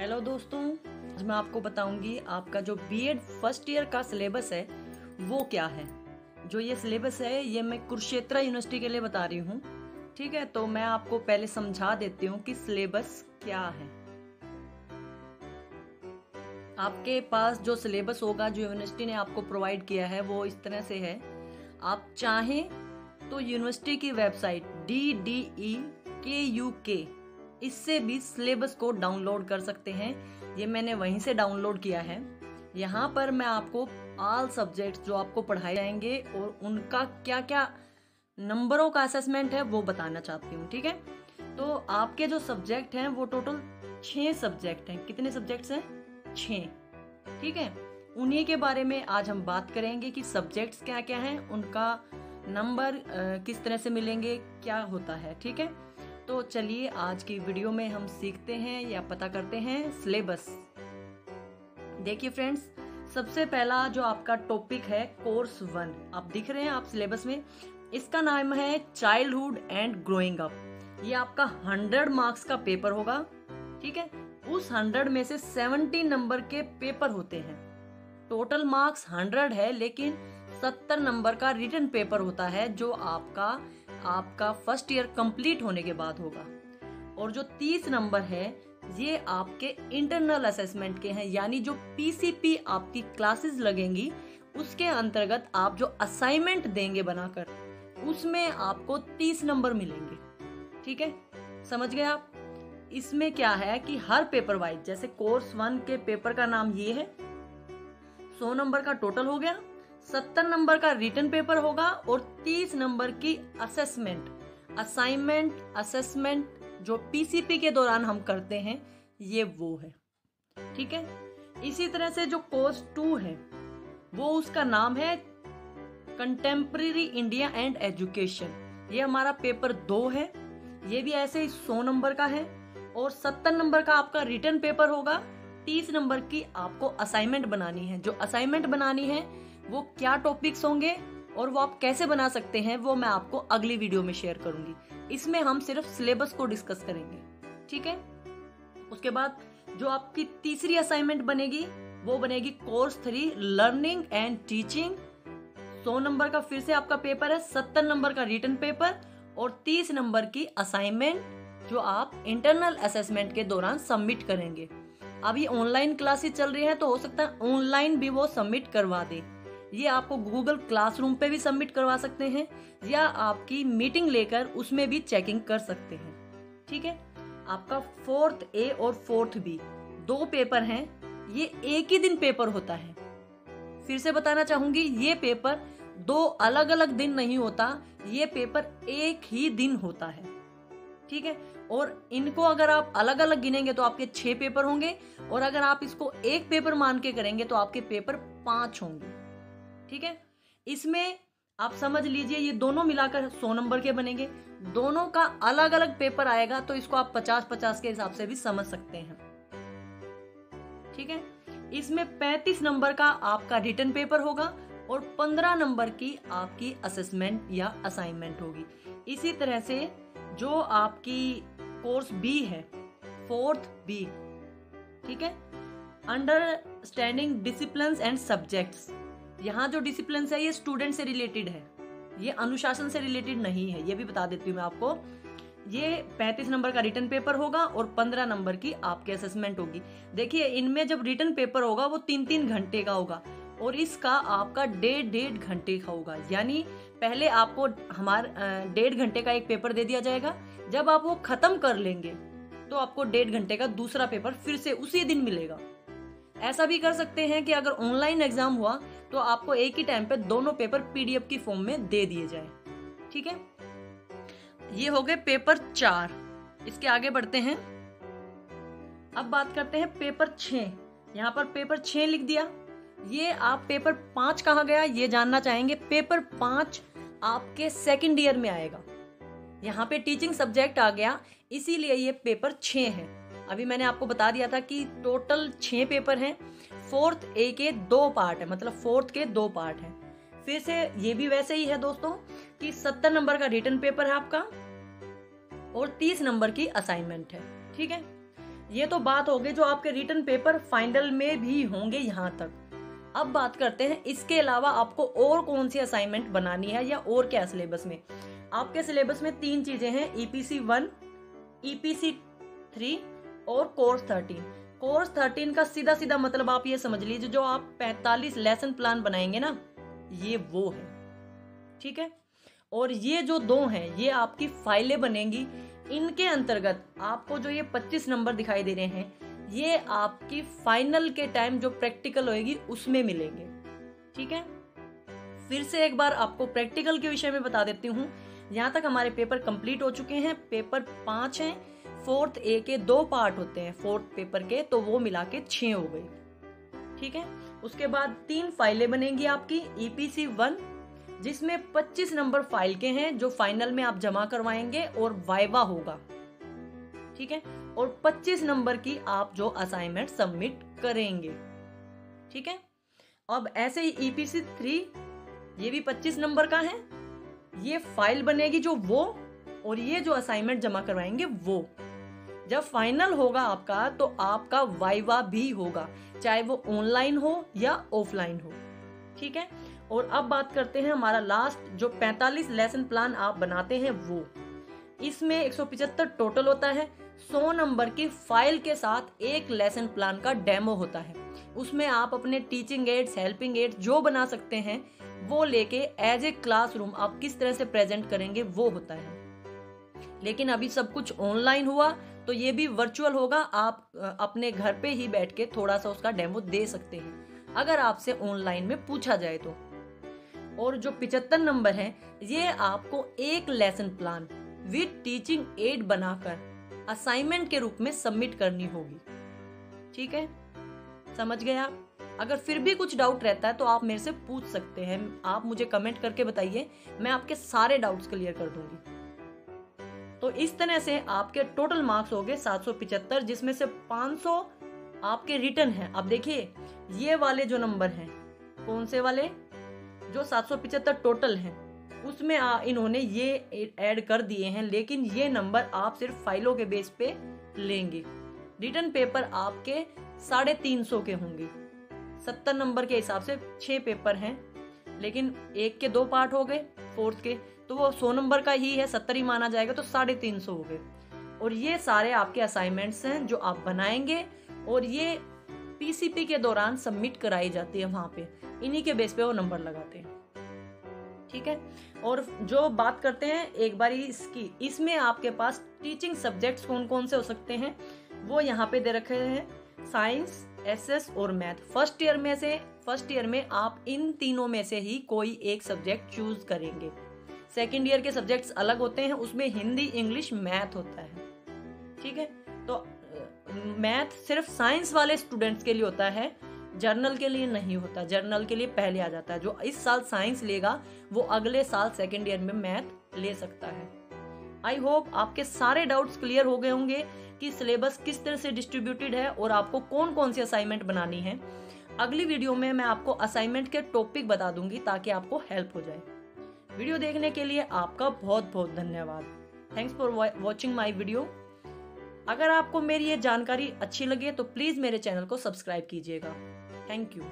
Hello दोस्तों, आज मैं आपको बताऊंगी आपका जो बीएड फर्स्ट ईयर का सिलेबस है वो क्या है। जो ये सिलेबस है ये मैं कुरुक्षेत्र यूनिवर्सिटी के लिए बता रही हूँ। ठीक है, तो मैं आपको पहले समझा देती हूँ कि सिलेबस क्या है। आपके पास जो सिलेबस होगा जो यूनिवर्सिटी ने आपको प्रोवाइड किया है वो इस तरह से है। आप चाहें तो यूनिवर्सिटी की वेबसाइट DDEKUK इससे भी सिलेबस को डाउनलोड कर सकते हैं। ये मैंने वहीं से डाउनलोड किया है। यहाँ पर मैं आपको ऑल सब्जेक्ट्स जो आपको पढ़ाए जाएंगे और उनका क्या क्या नंबरों का असेसमेंट है वो बताना चाहती हूँ। ठीक है, तो आपके जो सब्जेक्ट हैं वो टोटल 6 सब्जेक्ट हैं। कितने सब्जेक्ट्स हैं? 6। ठीक है, उन्हीं के बारे में आज हम बात करेंगे कि सब्जेक्ट्स क्या क्या हैं, उनका नंबर किस तरह से मिलेंगे, क्या होता है। ठीक है, तो चलिए आज की वीडियो में हम सीखते हैं या पता करते हैं सिलेबस। देखिए फ्रेंड्स, सबसे पहला जो आपका टॉपिक है कोर्स 1, आप दिख रहे हैं आप सिलेबस में, इसका नाम है चाइल्डहुड एंड ग्रोइंग अप। ये आपका 100 मार्क्स का पेपर होगा। ठीक है, उस 100 में से 70 नंबर के पेपर होते हैं। टोटल मार्क्स 100 है, लेकिन 70 नंबर का रिटन पेपर होता है जो आपका फर्स्ट ईयर कंप्लीट होने के बाद होगा। और जो 30 नंबर है ये आपके इंटरनल असेसमेंट के हैं, यानी जो PCP आपकी क्लासेस लगेंगी उसके अंतर्गत आप जो असाइनमेंट देंगे बनाकर, उसमें आपको 30 नंबर मिलेंगे। ठीक है, समझ गए आप। इसमें क्या है कि हर पेपर वाइज, जैसे कोर्स 1 के पेपर का नाम ये है, 100 नंबर का टोटल हो गया, 70 नंबर का रिटन पेपर होगा और 30 नंबर की असेसमेंट जो PCP के दौरान हम करते हैं ये वो है। ठीक है, इसी तरह से जो कोर्स 2 है वो उसका नाम है कंटेम्प्रेरी इंडिया एंड एजुकेशन। ये हमारा पेपर 2 है। ये भी ऐसे ही 100 नंबर का है और 70 नंबर का आपका रिटन पेपर होगा। 30 नंबर की आपको असाइनमेंट बनानी है। जो असाइनमेंट बनानी है वो क्या टॉपिक्स होंगे और वो आप कैसे बना सकते हैं वो मैं आपको अगली वीडियो में शेयर करूंगी। इसमें हम सिर्फ सिलेबस को डिस्कस करेंगे। ठीक है, उसके बाद जो आपकी तीसरी असाइनमेंट बनेगी वो बनेगी course 3 learning and teaching. 100 number का फिर से आपका पेपर है, 70 नंबर का रिटन पेपर और 30 नंबर की असाइनमेंट जो आप इंटरनल असेसमेंट के दौरान सबमिट करेंगे। अभी ऑनलाइन क्लासेस चल रही हैं तो हो सकता है ऑनलाइन भी वो सबमिट करवा दे। ये आपको गूगल क्लासरूम पे भी सबमिट करवा सकते हैं या आपकी मीटिंग लेकर उसमें भी चेकिंग कर सकते हैं। ठीक है, आपका 4th A और 4th B 2 पेपर हैं। ये एक ही दिन पेपर होता है। फिर से बताना चाहूंगी, ये पेपर 2 अलग अलग दिन नहीं होता, ये पेपर एक ही दिन होता है। ठीक है, और इनको अगर आप अलग अलग गिनेंगे तो आपके 6 पेपर होंगे और अगर आप इसको एक पेपर मान के करेंगे तो आपके पेपर 5 होंगे। ठीक है, इसमें आप समझ लीजिए ये दोनों मिलाकर 100 नंबर के बनेंगे। दोनों का अलग अलग पेपर आएगा तो इसको आप 50-50 के हिसाब से भी समझ सकते हैं। ठीक है, इसमें 35 नंबर का आपका रिटन पेपर होगा और 15 नंबर की आपकी असेसमेंट या असाइनमेंट होगी। इसी तरह से जो आपकी कोर्स B है 4th B, ठीक है, अंडरस्टैंडिंग डिसिप्लिन एंड सब्जेक्ट्स। यहाँ जो डिसिप्लिन है ये स्टूडेंट से रिलेटेड है, ये अनुशासन से रिलेटेड नहीं है। ये भी बता देती हूँ मैं आपको। ये 35 नंबर का रिटन पेपर होगा और 15 नंबर की आपकी असेसमेंट होगी। देखिए, इनमें जब रिटन पेपर होगा वो 3-3 घंटे का होगा और इसका आपका 1.5 घंटे का होगा। यानी पहले आपको हमारा 1.5 घंटे का एक पेपर दे दिया जाएगा। जब आप वो खत्म कर लेंगे तो आपको 1.5 घंटे का दूसरा पेपर फिर से उसी दिन मिलेगा। ऐसा भी कर सकते हैं कि अगर ऑनलाइन एग्जाम हुआ तो आपको एक ही टाइम पे दोनों पेपर PDF की फॉर्म में दे दिए जाए। ठीक है, ये हो गए पेपर 4। इसके आगे बढ़ते हैं। अब बात करते हैं पेपर 6। यहाँ पर पेपर 6 लिख दिया। ये आप पेपर 5 कहाँ गया ये जानना चाहेंगे। पेपर 5 आपके सेकंड ईयर में आएगा। यहाँ पे टीचिंग सब्जेक्ट आ गया, इसीलिए ये पेपर 6 है। अभी मैंने आपको बता दिया था कि टोटल 6 पेपर हैं। 4th A के 2 पार्ट है, मतलब 4th के 2 पार्ट हैं। फिर से ये भी वैसे ही है दोस्तों कि 70 नंबर का रिटन पेपर है आपका और 30 नंबर की असाइनमेंट है। ठीक है, ये तो बात हो गई जो आपके रिटन पेपर फाइनल में भी होंगे यहाँ तक। अब बात करते हैं इसके अलावा आपको और कौन सी असाइनमेंट बनानी है या और क्या सिलेबस में। आपके सिलेबस में 3 चीजें हैं, EPC 1, EPC 3 और कोर्स 13। कोर्स 13 का सीधा सीधा मतलब आप ये समझ लीजिए जो आप 45 लेसन प्लान बनाएंगे ना, ये वो है, ठीक है। और ये जो 2 हैं ये आपकी फाइलें बनेंगी। इनके अंतर्गत आपको जो ये 25 नंबर दिखाई दे रहे हैं ये आपकी फाइनल के टाइम जो प्रैक्टिकल होएगी उसमें मिलेंगे, ठीक है। फिर से एक बार आपको प्रैक्टिकल के विषय में बता देती हूँ। यहाँ तक हमारे पेपर कंप्लीट हो चुके हैं। पेपर 5 हैं, 4th A के 2 पार्ट होते हैं 4th पेपर के, तो वो मिला के 6 हो गई, ठीक है। उसके बाद 3 फाइलें बनेंगी आपकी। EPC 1 जिसमें 25 नंबर फाइल के हैं जो फाइनल में आप जमा करवाएंगे और वाइवा होगा, ठीक है। और 25 नंबर की आप जो असाइनमेंट सबमिट करेंगे, ठीक है। अब ऐसे ही EPC 3 ये भी 25 नंबर का है। ये फाइल बनेगी जो वो, और ये जो असाइनमेंट जमा करवाएंगे वो। जब फाइनल होगा आपका तो आपका वाइवा भी होगा, चाहे वो ऑनलाइन हो या ऑफलाइन हो, ठीक है। और अब बात करते हैं हमारा लास्ट जो 45 लेसन प्लान आप बनाते हैं वो। इसमें 175 टोटल होता है। 100 नंबर की फाइल के साथ एक लेसन प्लान का डेमो होता है। उसमें आप अपने टीचिंग एड्स, हेल्पिंग एड्स जो बना सकते हैं वो लेके एज ए क्लासरूम आप किस तरह से प्रेजेंट करेंगे वो होता है। लेकिन अभी सब कुछ ऑनलाइन हुआ तो ये भी वर्चुअल होगा। आप अपने घर पे ही बैठ के थोड़ा सा उसका डेमो दे सकते हैं अगर आपसे ऑनलाइन में पूछा जाए तो। और जो 75 नंबर है ये आपको एक lesson plan with teaching add बनाकर असाइनमेंट के रूप में सबमिट करनी होगी, ठीक है। समझ गए आप? अगर फिर भी कुछ डाउट रहता है तो आप मेरे से पूछ सकते हैं। आप मुझे कमेंट करके बताइए, मैं आपके सारे डाउट्स क्लियर कर दूंगी। तो इस तरह से आपके टोटल मार्क्स हो गए 775, जिसमें से 500 आपके रिटन हैं। अब देखिए ये वाले जो नंबर हैं, कौन से वाले, जो 775 टोटल हैं उसमें इन्होंने ये ऐड कर दिए हैं, लेकिन ये नंबर आप सिर्फ फाइलों के बेस पे लेंगे। रिटन पेपर आपके 350 के होंगे। 70 नंबर के हिसाब से 6 पेपर हैं, लेकिन एक के 2 पार्ट हो गए 4th के, तो वो 100 नंबर का ही है, 70 ही माना जाएगा, तो 350 हो गए। और ये सारे आपके असाइनमेंट्स हैं जो आप बनाएंगे और ये PCP के दौरान सबमिट कराई जाती है वहां पे, इन्हीं के बेस पे वो नंबर लगाते हैं, ठीक है। और जो बात करते हैं एक बार इसकी, इसमें आपके पास टीचिंग सब्जेक्ट्स कौन कौन से हो सकते हैं वो यहाँ पे दे रखे हैं, साइंस, SS और मैथ। फर्स्ट ईयर में आप इन तीनों में से ही कोई एक सब्जेक्ट चूज करेंगे। सेकेंड ईयर के सब्जेक्ट्स अलग होते हैं, उसमें हिंदी, इंग्लिश, मैथ होता है, ठीक है। तो मैथ सिर्फ साइंस वाले स्टूडेंट्स के लिए होता है, जर्नल के लिए नहीं होता। जर्नल के लिए पहले आ जाता है। जो इस साल साइंस लेगा वो अगले साल सेकेंड ईयर में मैथ ले सकता है। आई होप आपके सारे डाउट्स क्लियर हो गए होंगे कि सिलेबस किस तरह से डिस्ट्रीब्यूटेड है और आपको कौन कौन सी असाइनमेंट बनानी है। अगली वीडियो में मैं आपको असाइनमेंट के टॉपिक बता दूंगी ताकि आपको हेल्प हो जाए। वीडियो देखने के लिए आपका बहुत बहुत धन्यवाद। Thanks for watching my video. अगर आपको मेरी ये जानकारी अच्छी लगे तो प्लीज़ मेरे चैनल को सब्सक्राइब कीजिएगा। Thank you.